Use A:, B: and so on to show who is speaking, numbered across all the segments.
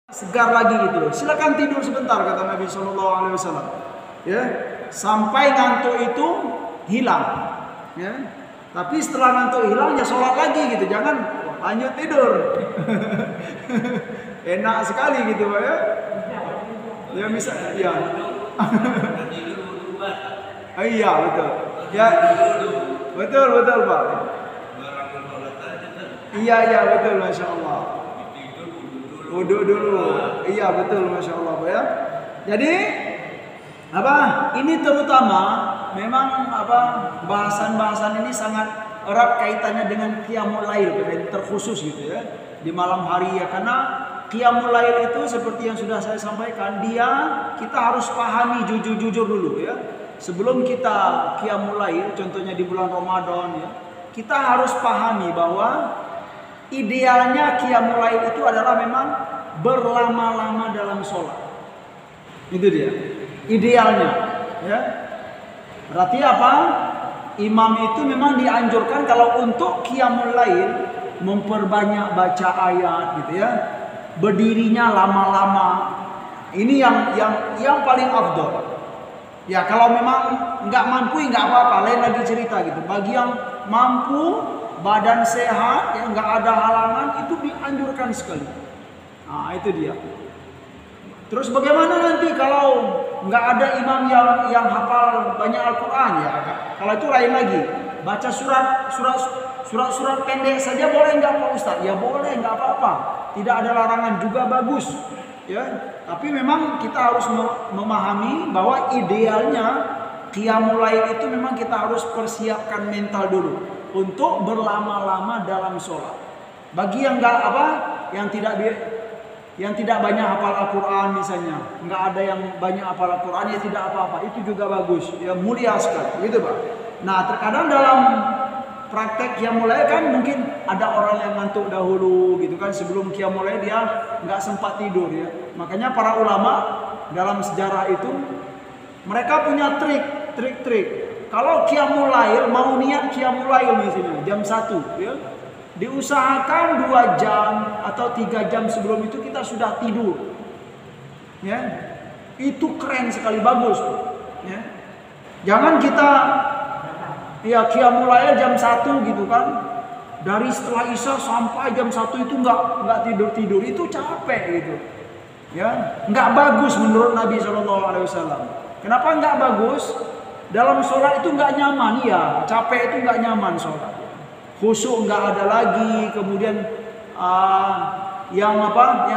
A: segar lagi gitu. Silakan tidur sebentar kata Nabi Shallallahu Alaihi Wasallam. Ya, sampai ngantuk itu hilang. Ya, tapi setelah ngantuk hilang ya sholat lagi gitu. Jangan lanjut tidur. Enak sekali gitu Pak ya. Ya bisa ya. Iya betul. Ya betul Pak. Iya betul, masya Allah. Wudhu dulu. Iya betul, masya Allah Pak ya. Jadi apa? Ini terutama memang apa bahasan-bahasan ini sangat erat kaitannya dengan qiyamul lail, terkhusus gitu ya di malam hari ya, karena qiyamul lail itu seperti yang sudah saya sampaikan, kita harus pahami jujur dulu ya. Sebelum kita qiyamul lail, contohnya di bulan Ramadan ya, kita harus pahami bahwa idealnya qiyamul lail itu adalah memang berlama-lama dalam sholat. Itu dia idealnya ya. Berarti apa? Imam itu memang dianjurkan kalau untuk qiyamul lail memperbanyak baca ayat gitu ya. Berdirinya lama-lama. Ini yang paling afdol. Ya kalau memang nggak mampu nggak apa-apa, lain lagi cerita gitu. Bagi yang mampu, badan sehat, ya nggak ada halangan, itu dianjurkan sekali. Nah itu dia. Terus bagaimana nanti kalau nggak ada imam yang hafal banyak Al-Quran ya? Kalau itu lain lagi. Baca surat pendek saja boleh nggak Pak Ustaz? Ya boleh, nggak apa-apa. Tidak ada larangan, juga bagus. Ya, tapi memang kita harus memahami bahwa idealnya qiyamul lail itu memang kita harus persiapkan mental dulu untuk berlama-lama dalam sholat. Bagi yang nggak yang tidak banyak hafal Al-Quran misalnya, nggak ada yang banyak hafal Al-Quran ya tidak apa-apa, itu juga bagus, ya mulia sekali, gitu Pak. Nah terkadang dalam praktek qiyamul lail kan mungkin ada orang yang ngantuk dahulu gitu kan, sebelum qiyamul lail dia nggak sempat tidur ya. Makanya para ulama dalam sejarah itu mereka punya trik. Kalau qiyamul lail, mau niat qiyamul lail misalnya jam 1 ya, diusahakan 2 jam atau 3 jam sebelum itu kita sudah tidur. Ya. Itu keren sekali, bagus. Ya. Jangan kita ya qiyamul lail jam 1 gitu kan. Dari setelah Isya sampai jam 1 itu enggak tidur-tidur, itu capek gitu. Ya, enggak bagus menurut Nabi SAW. Kenapa enggak bagus? Dalam sholat itu enggak nyaman ya, capek itu enggak nyaman sholat. Khusyuk enggak ada lagi, kemudian yang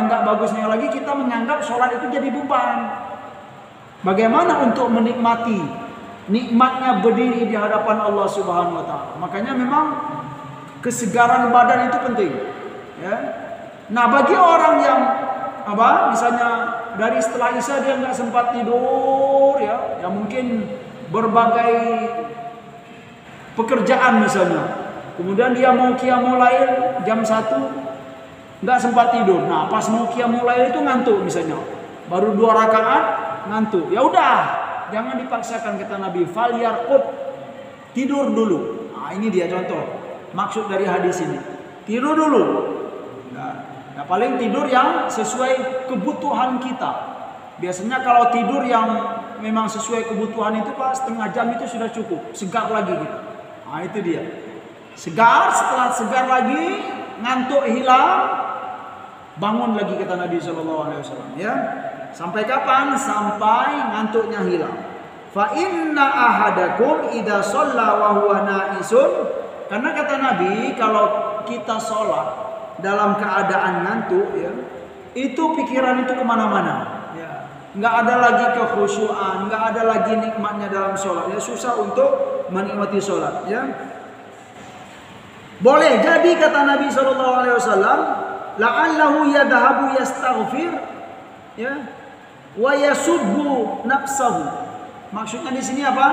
A: enggak bagusnya lagi kita menganggap sholat itu jadi beban. Bagaimana untuk menikmati nikmatnya berdiri di hadapan Allah Subhanahu wa taala. Makanya memang kesegaran badan itu penting, ya. Nah, bagi orang yang misalnya dari setelah Isya dia nggak sempat tidur ya mungkin berbagai pekerjaan misalnya. Kemudian dia mau qiyamul lail jam 1 nggak sempat tidur. Nah, pas mau qiyamul lail itu ngantuk misalnya. Baru 2 rakaat ngantuk. Ya udah, jangan dipaksakan kata Nabi, falyarqud, tidur dulu. Nah, ini dia contoh maksud dari hadis ini. Tidur dulu. Nah, paling tidur yang sesuai kebutuhan kita. Biasanya kalau tidur yang memang sesuai kebutuhan itu Pak, setengah jam itu sudah cukup. Segar lagi gitu. Nah, itu dia. Segar, setelah segar lagi, ngantuk hilang, bangun lagi kata Nabi SAW. Ya. Sampai kapan? Sampai ngantuknya hilang. Fa inna ahadakum idza shalla wa huwa na'isun. Karena kata Nabi, kalau kita sholat dalam keadaan ngantuk ya, itu pikiran itu kemana-mana ya. Nggak ada lagi kekhusyuan, nggak ada lagi nikmatnya dalam sholat ya, susah untuk menikmati sholat ya. Boleh jadi kata Nabi SAW, la'allahu yadhabu yastaghfir ya, wa yasubbu nafsahu. Maksudnya di sini apa?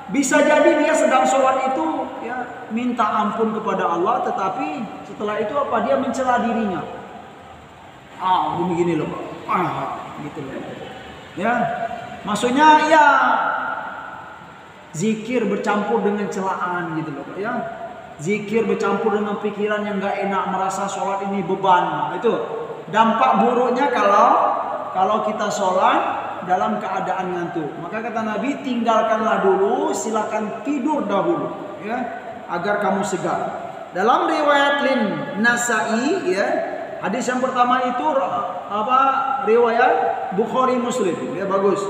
A: Bisa jadi dia sedang sholat itu ya minta ampun kepada Allah, tetapi setelah itu apa? Dia mencela dirinya. Begini loh, gitu loh. Ya, maksudnya ya zikir bercampur dengan celaan gitu loh, ya. Zikir bercampur dengan pikiran yang nggak enak, merasa sholat ini beban. Nah, itu dampak buruknya kalau kita sholat dalam keadaan ngantuk. Maka kata Nabi, tinggalkanlah dulu, silakan tidur dahulu, ya, agar kamu segar. Dalam riwayat Lin Nasa'i, ya, hadis yang pertama itu riwayat Bukhari Muslim, ya, bagus.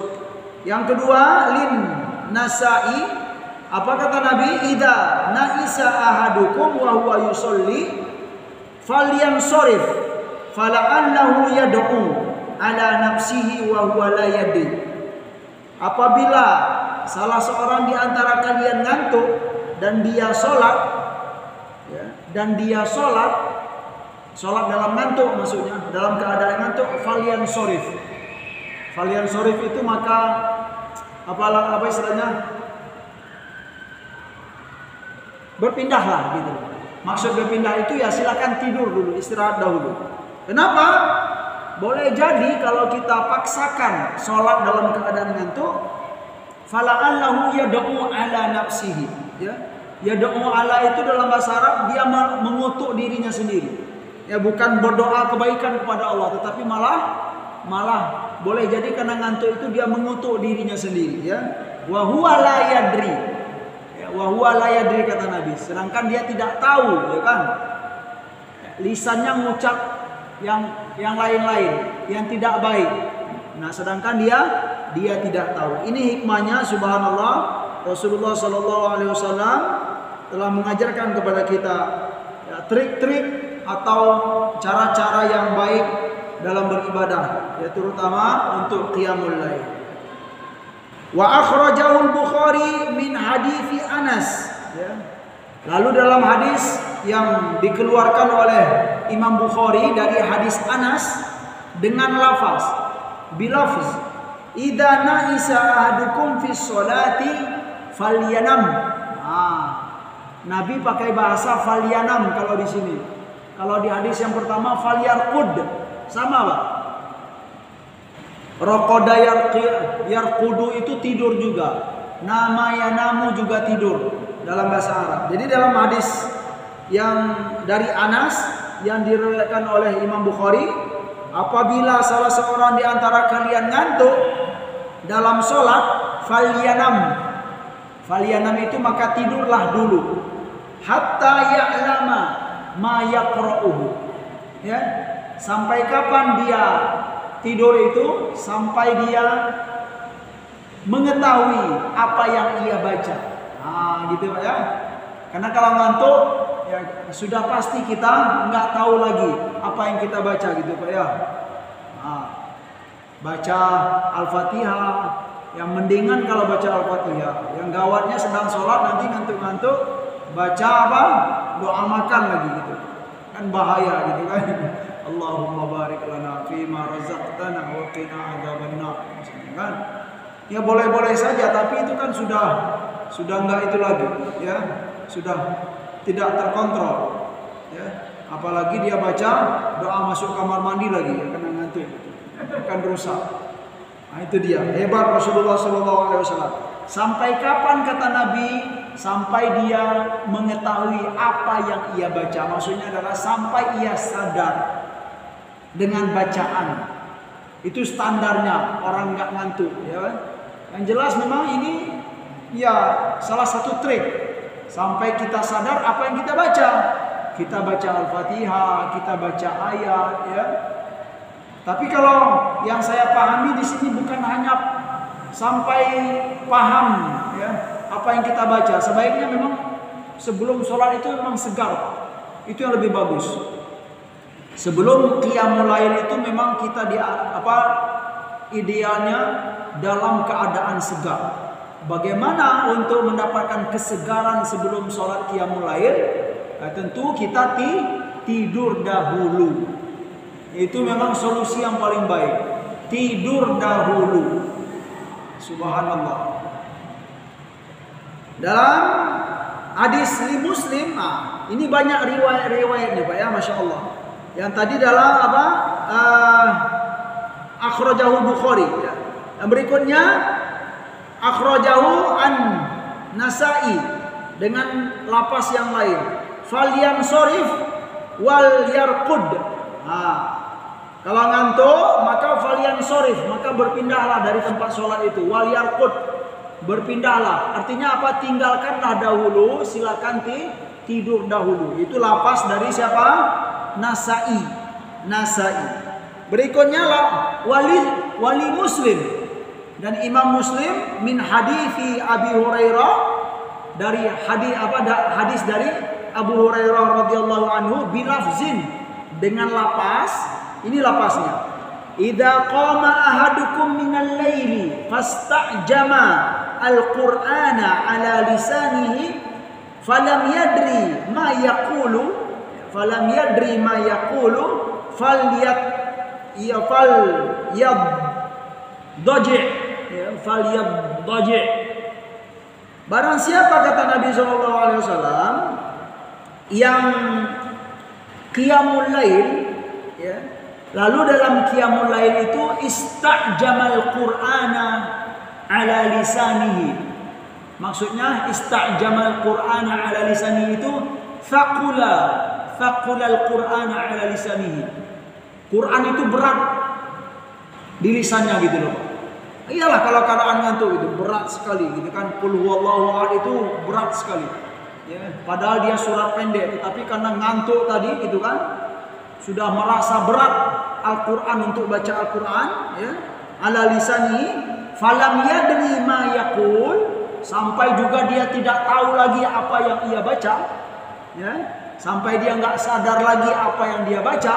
A: Yang kedua Lin Nasa'i, apa kata Nabi? Idza na'isa ahadukum wa huwa yusolli falyansorif fala'allahu yad'u ala nafsihi wa huwa la yadri. Apabila salah seorang di antara kalian ngantuk dan dia sholat, ya, dan dia sholat dalam ngantuk, maksudnya dalam keadaan ngantuk, falyansorif. Falyansorif itu maka apa istilahnya? Berpindahlah gitu. Maksud berpindah itu ya silakan tidur dulu, istirahat dahulu. Kenapa? Boleh jadi kalau kita paksakan sholat dalam keadaan ngantuk, fala'allahu yad'u ala nafsihi, ya. Yad'u ala itu dalam bahasa Arab dia mengutuk dirinya sendiri. Ya, bukan berdoa kebaikan kepada Allah, tetapi malah boleh jadi karena ngantuk itu dia mengutuk dirinya sendiri, ya. Wa huwa la yadri. Wa huwa la yadri kata Nabi, sedangkan dia tidak tahu, ya kan? Lisannya mengucap yang lain-lain, yang tidak baik. Nah, sedangkan dia tidak tahu. Ini hikmahnya, subhanallah, Rasulullah sallallahu alaihi wasallam telah mengajarkan kepada kita, ya, trik-trik atau cara-cara yang baik dalam beribadah, ya, terutama untuk qiyamul lail. Wa akhrajahu al-Bukhari min hadithi Anas, ya. Lalu dalam hadis yang dikeluarkan oleh Imam Bukhari dari hadis Anas dengan lafaz bilafz idza na'isa ahadukum fi sholati falyanam. Nabi pakai bahasa falyanam kalau di sini. Kalau di hadis yang pertama falyarqud, sama, Pak. Raqada yarqudu itu tidur juga. Nama yanamu juga tidur dalam bahasa Arab. Jadi dalam hadis yang dari Anas yang diriwayatkan oleh Imam Bukhari, apabila salah seorang di antara kalian ngantuk dalam sholat, falyanam. Falyanam itu maka tidurlah dulu. Hatta ya'lama ma yaqra'uhu. Ya, sampai kapan dia tidur itu? Sampai dia mengetahui apa yang ia baca. Gitu Pak, ya. Karena kalau ngantuk ya sudah pasti kita nggak tahu lagi apa yang kita baca, gitu Pak, ya. Baca Al-Fatihah, yang mendingan kalau baca Al-Fatihah. Yang gawatnya sedang sholat nanti ngantuk-ngantuk baca apa? Doa makan lagi, gitu. Kan bahaya, gitu kan. Allahumma barik lana fima razaqtana wa qina adzabannar, kan? Ya boleh-boleh saja, tapi itu kan sudah enggak itu lagi, ya. Sudah tidak terkontrol, ya. Apalagi dia baca doa masuk kamar mandi lagi, ya, karena ngantuk. Akan rusak. Nah, itu dia hebat Rasulullah SAW. Sampai kapan kata Nabi? Sampai dia mengetahui apa yang ia baca. Maksudnya adalah sampai ia sadar dengan bacaan. Itu standarnya orang nggak ngantuk, ya. Yang jelas memang ini ya salah satu trik sampai kita sadar apa yang kita baca. Kita baca Al-Fatihah, kita baca ayat, ya. Tapi kalau yang saya pahami di sini bukan hanya sampai paham, ya, apa yang kita baca. Sebaiknya memang sebelum sholat itu memang segar. Itu yang lebih bagus. Sebelum qiyamul lail itu memang kita idealnya dalam keadaan segar. Bagaimana untuk mendapatkan kesegaran sebelum sholat qiyamul lail? Tentu kita tidur dahulu. Itu memang solusi yang paling baik. Tidur dahulu. Subhanallah. Dalam hadis li Muslim, ini banyak riwayat-riwayatnya Pak, ya, Masya Allah. Yang tadi dalam apa? Akhrajahu Bukhari, ya. Yang berikutnya akhrajahu an Nasa'i dengan lapas yang lain. Falyansorif wal yarqud. Kalau ngantuk maka falian sorif, maka berpindahlah dari tempat sholat itu. Wal yarqud, berpindahlah. Artinya apa? Tinggalkanlah dahulu, silakan tidur dahulu. Itu lapas dari siapa? Nasai. Berikutnya lah wali Muslim, dan Imam Muslim min hadithi Abi Hurairah, dari hadis dari Abu Hurairah radhiyallahu anhu bilafzin, dengan lapas. Ini lapasnya. Idza qama ahadukum minal laili fastajama al-Qur'ana ala lisanihi falam yadri ma yaqulu falyadji. Barang siapa, kata Nabi SAW, yang qiyamul lail, ya, lalu dalam qiyamul lail itu istajamal Qur'ana ala lisanihi. Maksudnya istajamal Qur'ana ala lisanihi itu thaqula al-Qur'ana ala lisanihi. Quran itu berat di lisannya gitu loh. Iyalah kalau keadaan ngantuk itu berat sekali gitu kan. Qul huwallahu ahad itu berat sekali. Ya, padahal dia surat pendek, tapi karena ngantuk tadi gitu kan, sudah merasa berat Al-Qur'an untuk baca Al-Qur'an, ya. Ala lisani falam yadri ma yaqul, sampai juga dia tidak tahu lagi apa yang ia baca, ya. Sampai dia enggak sadar lagi apa yang dia baca.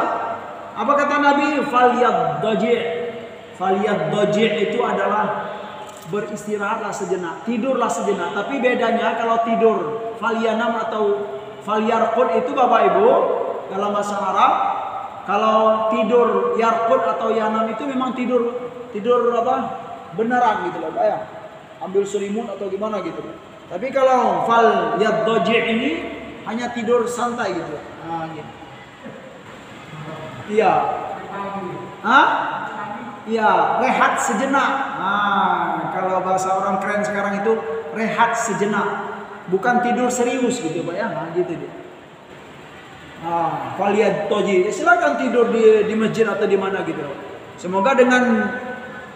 A: Apa kata Nabi? Falyadji itu adalah beristirahatlah sejenak, tidurlah sejenak. Tapi bedanya kalau tidur falyanam atau falyarqud itu Bapak Ibu dalam bahasa Arab, kalau tidur yarqud atau yanam itu memang tidur apa? Beneran gitu loh, ya. Ambil selimut atau gimana gitu. Tapi kalau falyadji ini hanya tidur santai gitu. Nah, gitu. Iya. Hah? Iya, rehat sejenak. Nah, kalau bahasa orang keren sekarang itu rehat sejenak. Bukan tidur serius gitu, Pak ya. Nah, gitu dia. Falyadji. Silakan tidur di masjid atau di mana gitu. Semoga dengan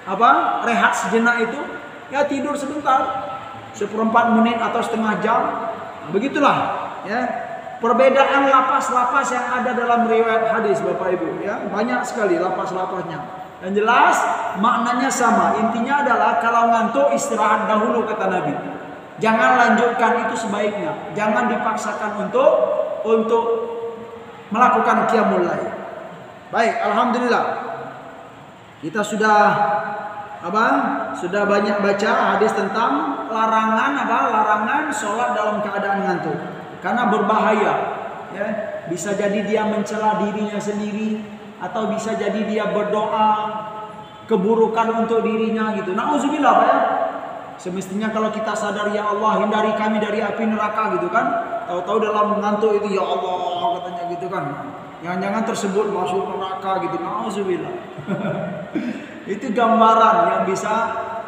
A: apa? Rehat sejenak itu ya tidur sebentar. 1/4 menit atau setengah jam. Nah, begitulah, ya. Perbedaan lapas-lapas yang ada dalam riwayat hadis Bapak Ibu, ya. Banyak sekali lapas-lapasnya. Dan jelas maknanya sama. Intinya adalah kalau ngantuk istirahat dahulu kata Nabi. Jangan lanjutkan itu sebaiknya. Jangan dipaksakan untuk melakukan qiyamul lail. Baik, alhamdulillah. Kita sudah banyak baca hadis tentang larangan sholat dalam keadaan ngantuk. Karena berbahaya, ya. Bisa jadi dia mencela dirinya sendiri, atau bisa jadi dia berdoa keburukan untuk dirinya gitu. Nauzubillah, Pak ya. Semestinya kalau kita sadar, ya Allah hindari kami dari api neraka gitu kan. Tahu-tahu dalam ngantuk itu ya Allah katanya gitu kan. Jangan-jangan tersebut masuk neraka gitu. Nauzubillah. Itu gambaran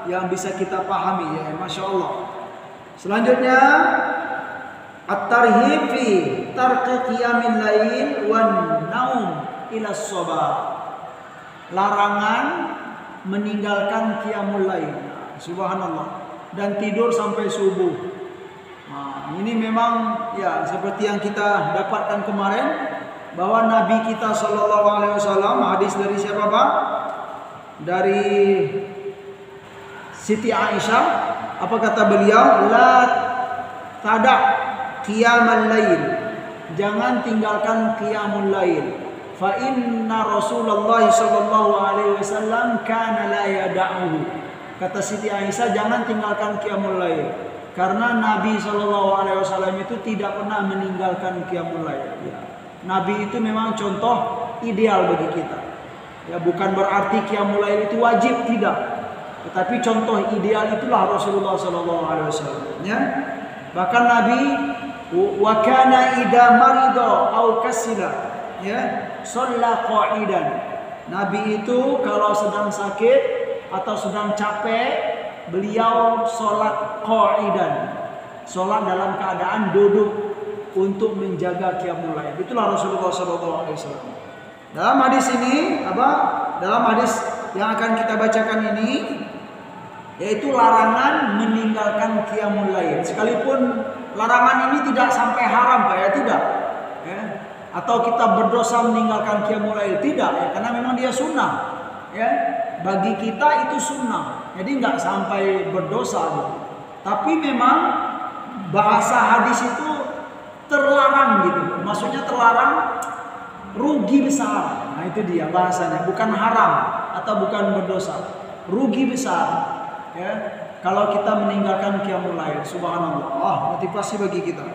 A: yang bisa kita pahami, ya. Masya Allah. Selanjutnya at-tarhib fi tarki qiyamil lail wan naum ila shabar. Larangan meninggalkan qiyamul lail. Subhanallah. Dan tidur sampai subuh. Nah, ini memang ya seperti yang kita dapatkan kemarin, bahwa Nabi kita sallallahu alaihi wasallam, hadis dari siapa, Pak? Dari Siti Aisyah. Apa kata beliau? La tada qiyamul lail. Jangan tinggalkan qiyamul lail. Fa inna Rasulullah sallallahu alaihi wasallam kana la yada'uhu. Kata Siti Aisyah, jangan tinggalkan qiyamul lail. Karena Nabi sallallahu alaihi wasallam itu tidak pernah meninggalkan qiyamul lail. Ya. Nabi itu memang contoh ideal bagi kita. Ya, bukan berarti qiyamul lail itu wajib, tidak. Tetapi contoh ideal itulah Rasulullah sallallahu alaihi wasallam, ya. Bahkan Nabi wa kana idza marida au kasila, ya, shalla qa'idan. Nabi itu kalau sedang sakit atau sedang capek, beliau salat qa'idan. Salat dalam keadaan duduk untuk menjaga qiyamul lail. Itulah Rasulullah sallallahu alaihi wasallam. Dalam hadis ini dalam hadis yang akan kita bacakan ini yaitu larangan meninggalkan qiyamul lail. Sekalipun larangan ini tidak sampai haram Pak ya, tidak. Ya. Atau kita berdosa meninggalkan qiyamul lail, tidak ya, karena memang dia sunnah. Ya. Bagi kita itu sunnah. Jadi nggak sampai berdosa gitu. Tapi memang bahasa hadis itu terlarang gitu. Maksudnya terlarang rugi besar. Nah itu dia bahasanya, bukan haram atau bukan berdosa. Rugi besar. Ya. Kalau kita meninggalkan qiyamul lail, subhanallah, motivasi bagi kita.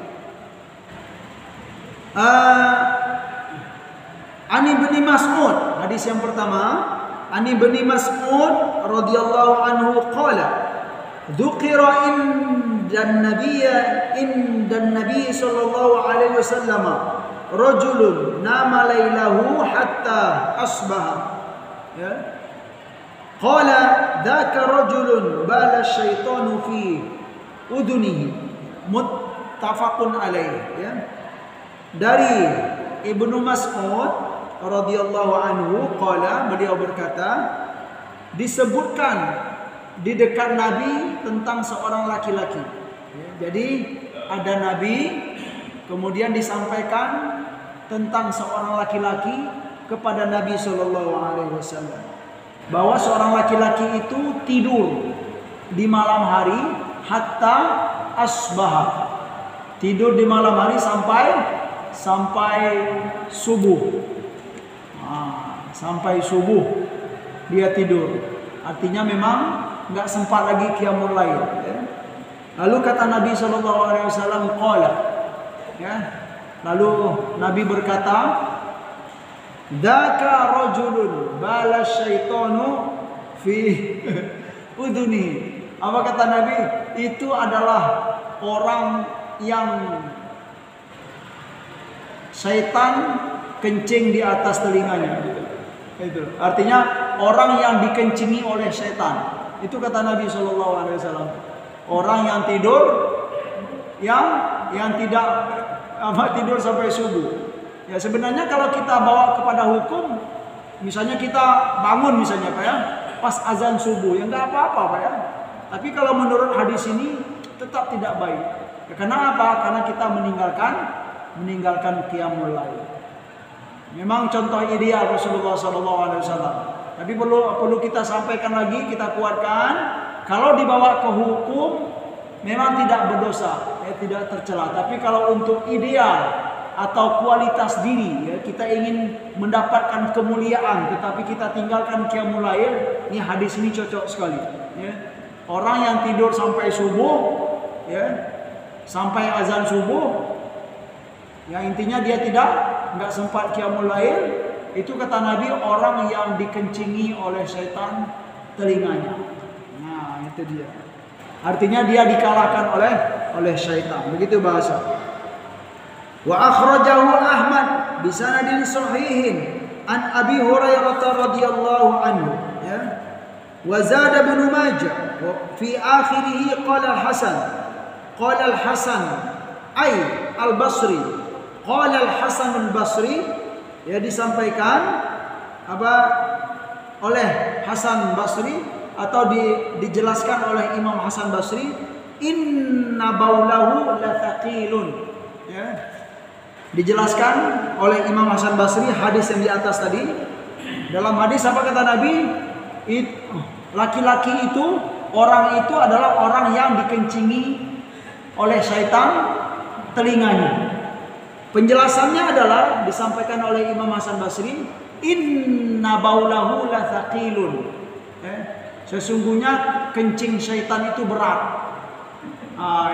A: Ani bin Mas'ud, hadis yang pertama, Ani bin Mas'ud radhiyallahu anhu qala, dzukira indan nabiy sallallahu alaihi wasallam rajulun nama lailahu hatta asbaha. Ya. Qala dzaka rajulun bala syaitanu fi udunihi, muttafaqun alaih. Ya. Dari Ibnu Mas'ud radhiyallahu anhu qala, beliau berkata, disebutkan di dekat Nabi tentang seorang laki-laki. Ya, jadi ada Nabi, kemudian disampaikan tentang seorang laki-laki kepada Nabi sallallahu alaihi wasallam, bahwa seorang laki-laki itu tidur di malam hari hatta asbah. Tidur di malam hari sampai subuh. Sampai subuh dia tidur. Artinya memang nggak sempat lagi qiyamul lail. Ya. Lalu kata Nabi sallallahu alaihi wasallam qala. Ya. Lalu Nabi berkata, dzaka rajulun bala syaitanu fi uduni. Apa kata Nabi? Itu adalah orang yang syaitan kencing di atas telinganya. Itu artinya orang yang dikencingi oleh syaitan. Itu kata Nabi sallallahu alaihi wasallam. Orang yang tidur yang tidak tidur sampai subuh. Ya sebenarnya kalau kita bawa kepada hukum, misalnya kita bangun misalnya Pak ya, pas azan subuh, ya enggak apa-apa Pak ya. Tapi kalau menurut hadis ini tetap tidak baik. Ya, karena apa? Karena kita meninggalkan qiyamul lail. Memang contoh ideal Rasulullah SAW. Tapi perlu kita sampaikan lagi, kita kuatkan. Kalau dibawa ke hukum, memang tidak berdosa, ya, tidak tercela. Tapi kalau untuk ideal atau kualitas diri, ya, kita ingin mendapatkan kemuliaan, tetapi kita tinggalkan qiyamul lail, ini hadis ini cocok sekali. Ya. Orang yang tidur sampai subuh, ya, sampai azan subuh, yang intinya dia nggak sempat qiyamul lail, itu kata Nabi orang yang dikencingi oleh syaitan telinganya. Nah itu dia. Artinya dia dikalahkan oleh syaitan. Begitu bahasa. Wa akhrajahu Ahmad bi sanadin sahihin an Abi Hurairah radhiyallahu anhu. Ya. Wa zada Ibnu Majah fi akhirih qala al-Hasan ay al-Basri. Qala al-Hasan al-Basri, ya disampaikan oleh Hasan Basri atau dijelaskan oleh Imam Hasan Basri, inna baulahu la thaqilun. Ya. Dijelaskan oleh Imam Hasan Basri hadis yang di atas tadi. Dalam hadis apa kata Nabi? Laki-laki itu, orang itu adalah orang yang dikencingi oleh syaitan telinganya. Penjelasannya adalah disampaikan oleh Imam Hasan Basri, inna baulahu la thaqilun. Sesungguhnya kencing syaitan itu berat.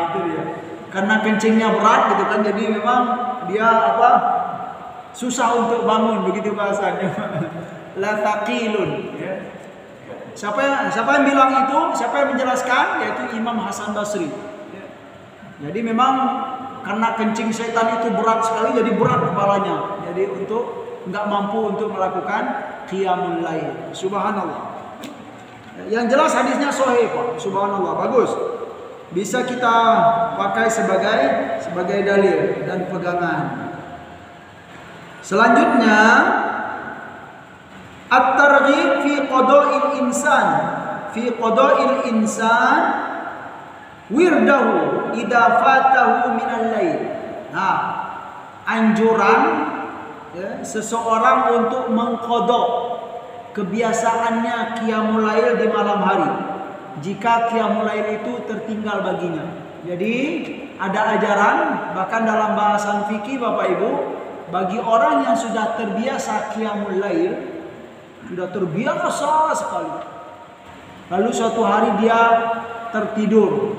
A: Itu dia. Karena kencingnya berat gitu kan, jadi memang dia susah untuk bangun, begitu bahasanya. La thaqilun. Siapa yang bilang itu? Siapa yang menjelaskan? Yaitu Imam Hasan Basri. Jadi memang karena kencing syaitan itu berat sekali, jadi berat kepalanya. Jadi nggak mampu untuk melakukan qiyamul lail. Subhanallah. Yang jelas hadisnya sahih Pak. Subhanallah, bagus. Bisa kita pakai sebagai dalil dan pegangan. Selanjutnya targhib fi qada'il insan wirdahu idza fatahu minal lail. Nah, anjuran ya, seseorang untuk mengqadha kebiasaannya qiyamul lail di malam hari jika qiyamul lail itu tertinggal baginya. Jadi ada ajaran bahkan dalam bahasan fikih Bapak Ibu, bagi orang yang sudah terbiasa qiyamul lail, sudah terbiasa sekali, lalu suatu hari dia tertidur,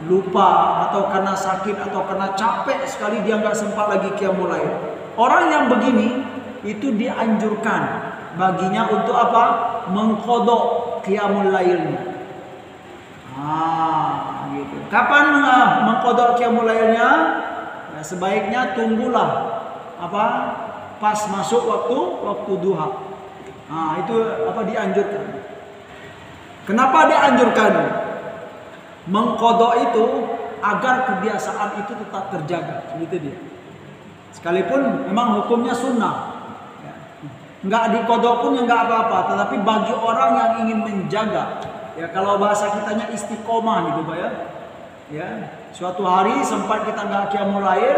A: lupa atau karena sakit atau karena capek sekali dia nggak sempat lagi qiyamul lail. Orang yang begini itu dianjurkan baginya untuk apa? Mengqadha qiyamul lailnya. Gitu. Kapan mengqadha qiyamul lailnya? Ya, sebaiknya tunggulah apa? Pas masuk waktu duha. Itu apa dianjurkan. Kenapa dianjurkan? Mengqadha itu agar kebiasaan itu tetap terjaga, gitu dia. Sekalipun memang hukumnya sunnah, ya. Nggak diqadha pun ya nggak apa-apa. Tetapi bagi orang yang ingin menjaga, ya kalau bahasa kitanya istiqomah gitu Pak ya. Ya, suatu hari sempat kita nggak qiyamul lail,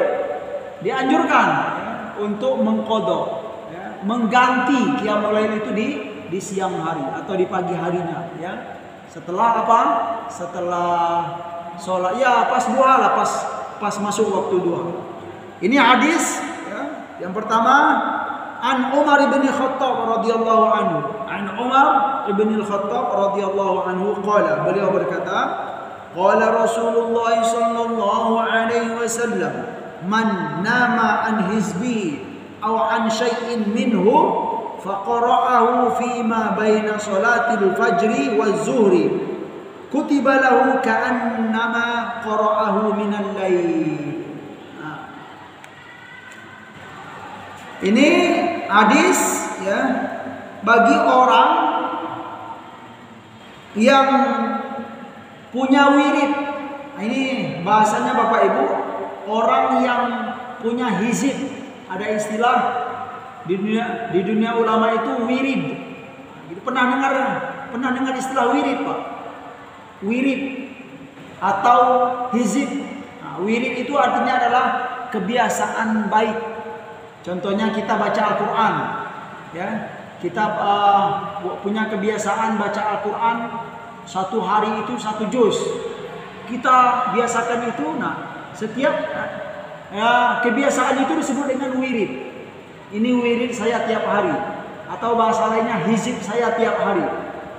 A: dianjurkan ya, untuk mengqadha, ya, mengganti qiyamul lail itu di siang hari atau di pagi harinya, ya. Setelah apa? Setelah sholat, ya pas duha lah, pas masuk waktu duha. Ini hadis ya, yang pertama an Umar bin Khattab radhiyallahu anhu. An Umar bin Khattab radhiyallahu anhu qala, beliau berkata, qala Rasulullah sallallahu alaihi wasallam, man nama an hizbi aw an syai'in minhu faqara'ahu fima baina salatil fajri waz zuhri kutiba lahu ka'annama qara'ahu minal lail. Ini hadis ya bagi orang yang punya wirid. Ini bahasanya Bapak Ibu, orang yang punya hizib. Ada istilah di dunia ulama itu wirid. Pernah dengar istilah wirid, Pak? Wirid atau hizib. Wirid itu artinya adalah kebiasaan baik. Contohnya kita baca Al-Quran, ya. Kita punya kebiasaan baca Al-Quran satu hari itu 1 juz. Kita biasakan itu. Nah, setiap kebiasaan itu disebut dengan wirid. Ini wirid saya tiap hari, atau bahasa lainnya hizib saya tiap hari.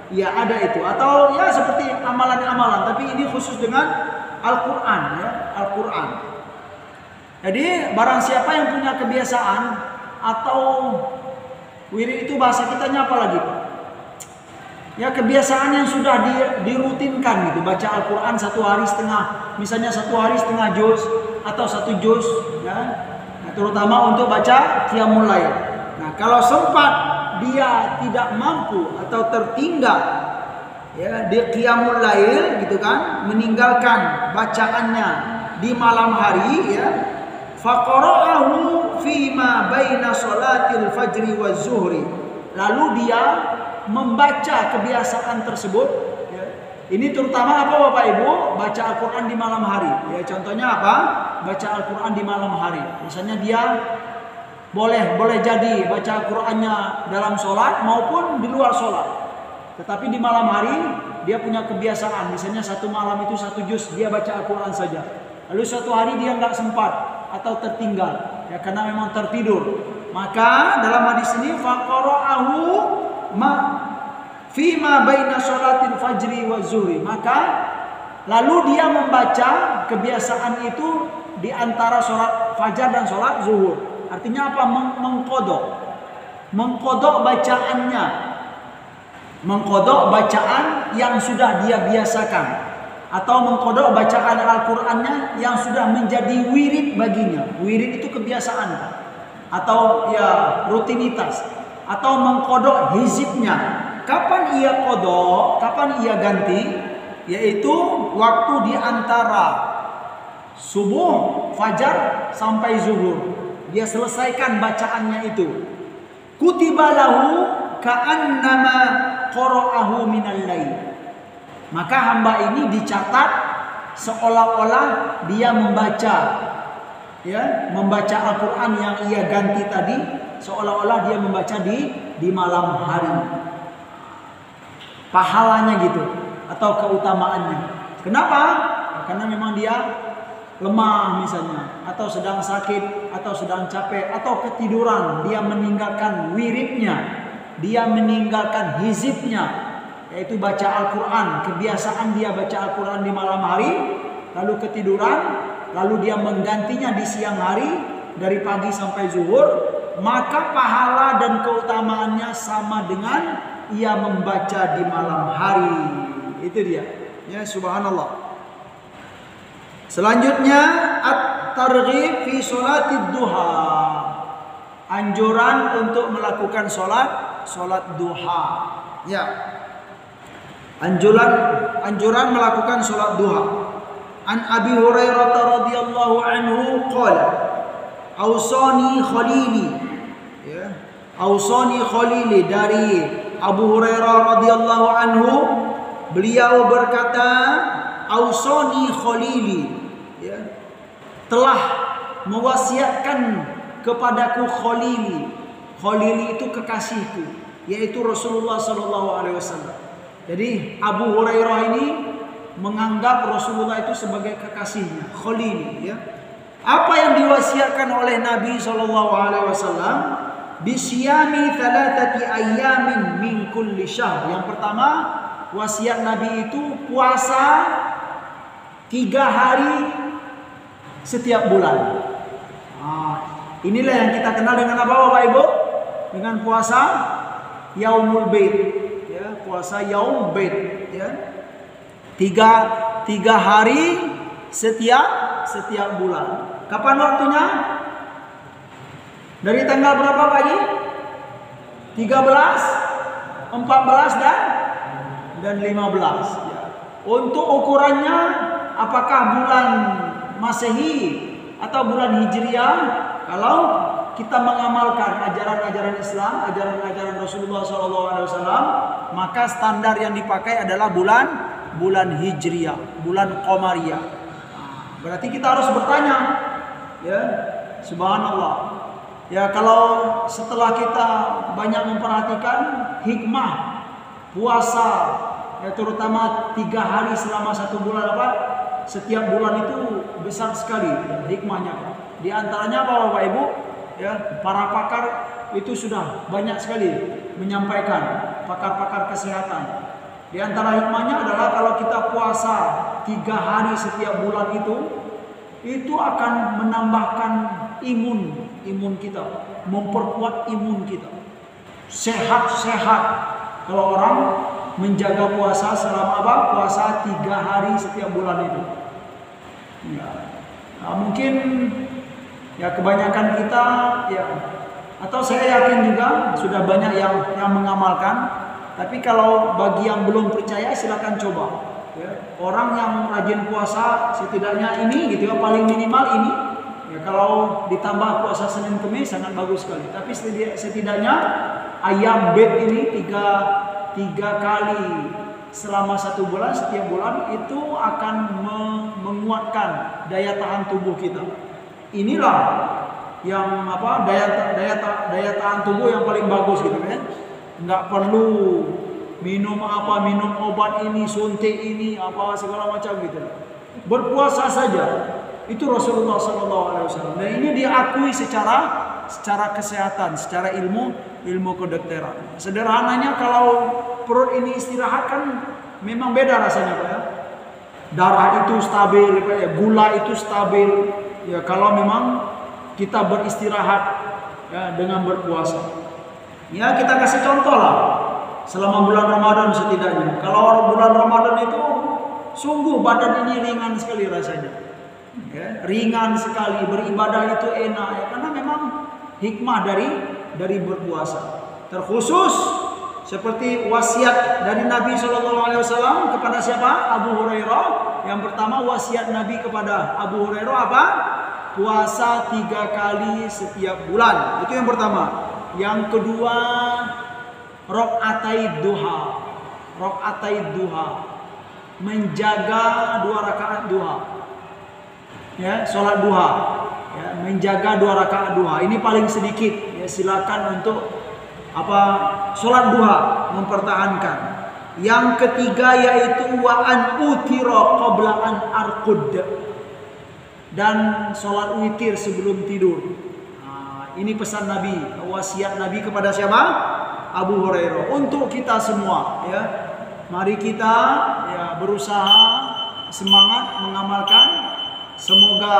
A: Ya ada itu, atau ya seperti amalan-amalan, tapi ini khusus dengan Al-Quran, ya, Al-Quran. Jadi barang siapa yang punya kebiasaan atau wirid itu bahasa kitanya apa lagi Pak? Ya kebiasaan yang sudah dirutinkan gitu, baca Al-Quran 1 hari setengah, misalnya 1 hari setengah juz atau 1 juz, ya. Nah, terutama untuk baca qiyamul lail. Nah, kalau sempat dia tidak mampu atau tertinggal ya di qiyamul lail gitu kan, meninggalkan bacaannya di malam hari ya, faqara'ahu fima baina salatil fajri waz zuhri, lalu dia membaca kebiasaan tersebut ya. Ini terutama apa Bapak Ibu? Baca Al-Quran di malam hari ya. Contohnya apa? Baca Al-Quran di malam hari. Misalnya dia boleh jadi baca Al-Qurannya dalam sholat maupun di luar sholat. Tetapi di malam hari dia punya kebiasaan, misalnya 1 malam itu 1 juz dia baca Al-Quran saja. Lalu suatu hari dia nggak sempat atau tertinggal ya karena memang tertidur. Maka dalam hadis ini faqara'ahu fima baina sholatil fajri wa zuhri, maka lalu dia membaca kebiasaan itu di antara sholat fajar dan sholat zuhur. Artinya apa? Mengqadha bacaannya, mengqadha bacaan yang sudah dia biasakan, atau mengqadha bacaan Al-Qur'annya yang sudah menjadi wirid baginya. Wirid itu kebiasaan atau ya rutinitas, atau mengqadha hizibnya. Kapan ia qadha, kapan ia ganti? Yaitu waktu di antara subuh, fajar sampai zuhur. Dia selesaikan bacaannya itu. Kutiba lahu, ka'annama qara'ahu minal lail. Maka hamba ini dicatat seolah-olah dia membaca, ya, membaca Al-Quran yang ia ganti tadi, seolah-olah dia membaca di malam hari. Pahalanya gitu atau keutamaannya. Kenapa? Karena memang dia lemah misalnya, atau sedang sakit, atau sedang capek, atau ketiduran, dia meninggalkan wiridnya, dia meninggalkan hizibnya, yaitu baca Al-Quran. Kebiasaan dia baca Al-Quran di malam hari, lalu ketiduran, lalu dia menggantinya di siang hari dari pagi sampai zuhur, maka pahala dan keutamaannya sama dengan ia membaca di malam hari. Itu dia, ya, subhanallah. Selanjutnya at-targhib fi sholatid duha. Anjuran untuk melakukan sholat duha. Ya. Anjuran melakukan sholat duha. An Abi Hurairah radhiyallahu anhu qala, "Ausani khalili." Ya. Ausani khalili, dari Abu Hurairah radhiyallahu anhu, beliau berkata, "Ausani khalili." Ya, telah mewasiatkan kepadaku khalili. Khalili itu kekasihku, yaitu Rasulullah sallallahu alaihi wasallam. Jadi Abu Hurairah ini menganggap Rasulullah itu sebagai kekasihnya, khalili, ya. Apa yang diwasiatkan oleh Nabi sallallahu alaihi wasallam? Bisyami thalathati ayyamin min kulli syahr. Yang pertama, wasiat Nabi itu puasa 3 hari setiap bulan. Inilah yang kita kenal dengan apa, Bapak Ibu? Dengan puasa Yaumul Bait, ya, puasa Yaum Bait, ya. 3 hari setiap bulan. Kapan waktunya? Dari tanggal berapa, Pak Haji? 13, 14 dan 15. Ya. Untuk ukurannya, apakah bulan Masehi atau bulan Hijriah? Kalau kita mengamalkan ajaran-ajaran Islam, ajaran-ajaran Rasulullah SAW, maka standar yang dipakai adalah bulan Hijriah, bulan Qamariyah. Berarti kita harus bertanya, ya, subhanallah. Ya, kalau setelah kita banyak memperhatikan hikmah puasa, ya, terutama 3 hari selama 1 bulan, apa? Setiap bulan itu besar sekali hikmahnya. Di antaranya apa, Bapak Ibu? Ya, para pakar itu sudah banyak sekali menyampaikan, pakar-pakar kesehatan. Di antara hikmahnya adalah kalau kita puasa 3 hari setiap bulan itu akan menambahkan imun kita, memperkuat imun kita. Sehat-sehat kalau orang menjaga puasa selama apa? Puasa 3 hari setiap bulan itu. Ya. Nah, mungkin ya kebanyakan kita, ya, atau saya yakin juga sudah banyak yang mengamalkan. Tapi kalau bagi yang belum percaya, silakan coba. Ya. Orang yang rajin puasa setidaknya ini, gitu ya, paling minimal ini. Ya, kalau ditambah puasa Senin Kemis sangat bagus sekali. Tapi setidaknya ayam bed ini 3 kali selama 1 bulan, setiap bulan itu akan menguatkan daya tahan tubuh kita. Inilah yang apa, daya tahan tubuh yang paling bagus, gitu kan. Nggak perlu minum obat ini, suntik ini, apa segala macam gitu. Berpuasa saja. Itu Rasulullah SAW. Dan ini diakui secara kesehatan, secara ilmu kedokteran. Sederhananya, kalau perut ini istirahat kan memang beda rasanya, Pak, ya. Darah itu stabil, Pak, ya. Gula itu stabil. Ya, kalau memang kita beristirahat, ya, dengan berpuasa. Ya, kita kasih contoh lah. Selama bulan Ramadan setidaknya. Kalau bulan Ramadan itu sungguh badan ini ringan sekali rasanya. Ya, ringan sekali, beribadah itu enak, ya, karena memang hikmah dari berpuasa. Terkhusus seperti wasiat dari Nabi SAW kepada siapa? Abu Hurairah. Yang pertama, wasiat Nabi kepada Abu Hurairah apa? Puasa 3 kali setiap bulan. Itu yang pertama. Yang kedua, Rakaat duha. Rakaat duha. Menjaga 2 rakaat duha. Ya, salat duha. Ya, menjaga 2 rakaat duha. Ini paling sedikit. Ya, silakan untuk salat duha mempertahankan. Yang ketiga yaitu wa an utira qabla an arqud. Dan salat witir sebelum tidur. Nah, ini pesan Nabi, wasiat Nabi kepada siapa? Abu Hurairah. Untuk kita semua, ya. Mari kita ya berusaha semangat mengamalkan. Semoga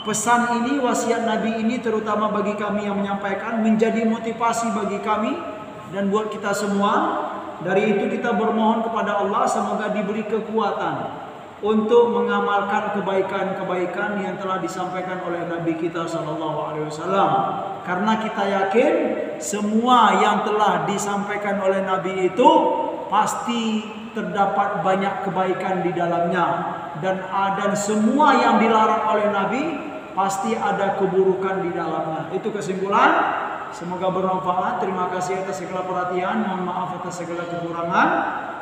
A: pesan ini, wasiat Nabi ini terutama bagi kami yang menyampaikan menjadi motivasi bagi kami dan buat kita semua. Dari itu kita bermohon kepada Allah semoga diberi kekuatan untuk mengamalkan kebaikan-kebaikan yang telah disampaikan oleh Nabi kita SAW. Karena kita yakin semua yang telah disampaikan oleh Nabi itu pasti terdapat banyak kebaikan di dalamnya, dan semua yang dilarang oleh Nabi pasti ada keburukan di dalamnya. Itu kesimpulan. Semoga bermanfaat. Terima kasih atas segala perhatian. Mohon maaf atas segala kekurangan.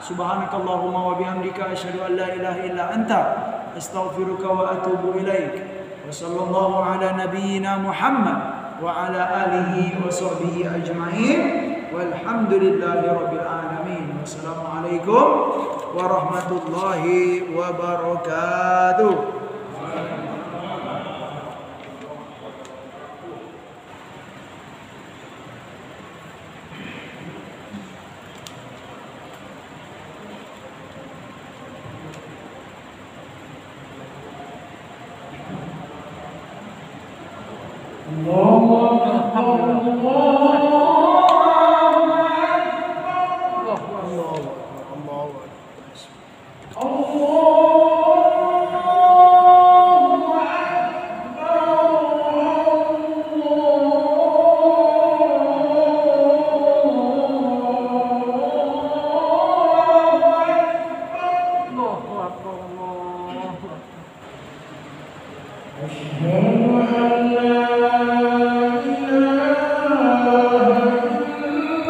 A: Subhanakallahumma wa bihamdika asyhadu an la ilaha illa anta astaghfiruka wa atubu ilaik. Wa sallallahu ala nabiyyina Muhammad wa ala alihi wa sahbihi ajma'in. Walhamdulillahi rabbil alamin. Wassalamualaikum warahmatullahi wabarakatuh.
B: أشهد أن لا